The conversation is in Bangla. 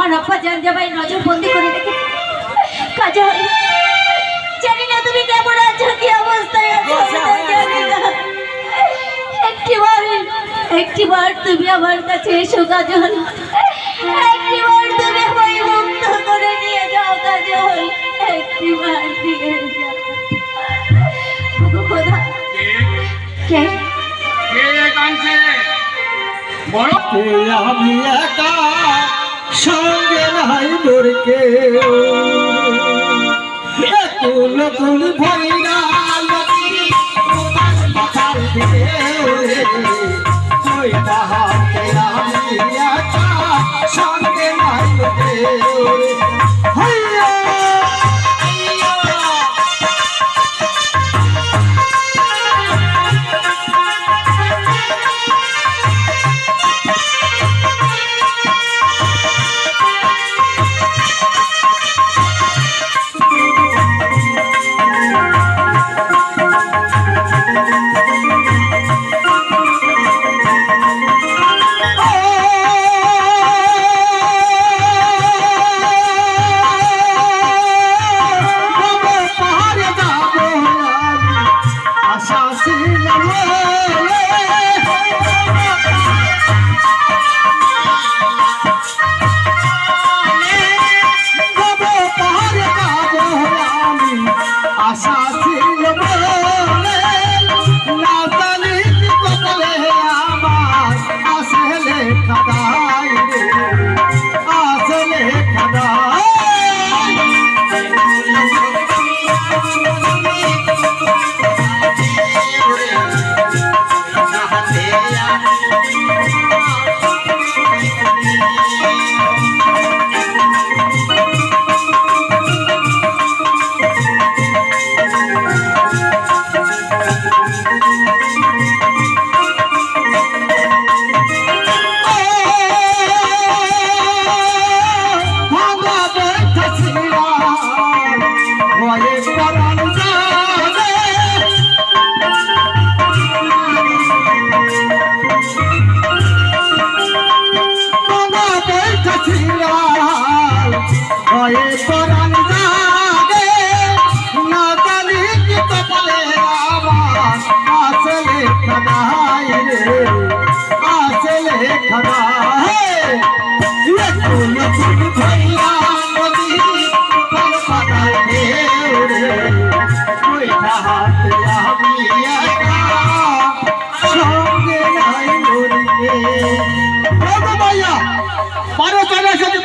আমার আব্বা জানজামাই নজরবন্দি করে রেখে। কাজল, জানি না তুমি কেমন আছো, কি অবস্থায় আছো, জানি না। একটিবার তুমি আমার কাছে এসো কাজল, একটিবার তুমি আমায় মুক্ত করে নিয়ে যাও কাজল, একটিবার দিয়ে যাও। খোদা, কে কাঁদছে? বড় আমি একা, সঙ্গে নাই মোর কেউ, কুল কুল ভৈরা নদী উদাস পাতাল ঢেউ রে, ওই পাহাড়ে আমি একা, সঙ্গে নাই মোর কেউ। হাইয়া পারো চলে এসেছে।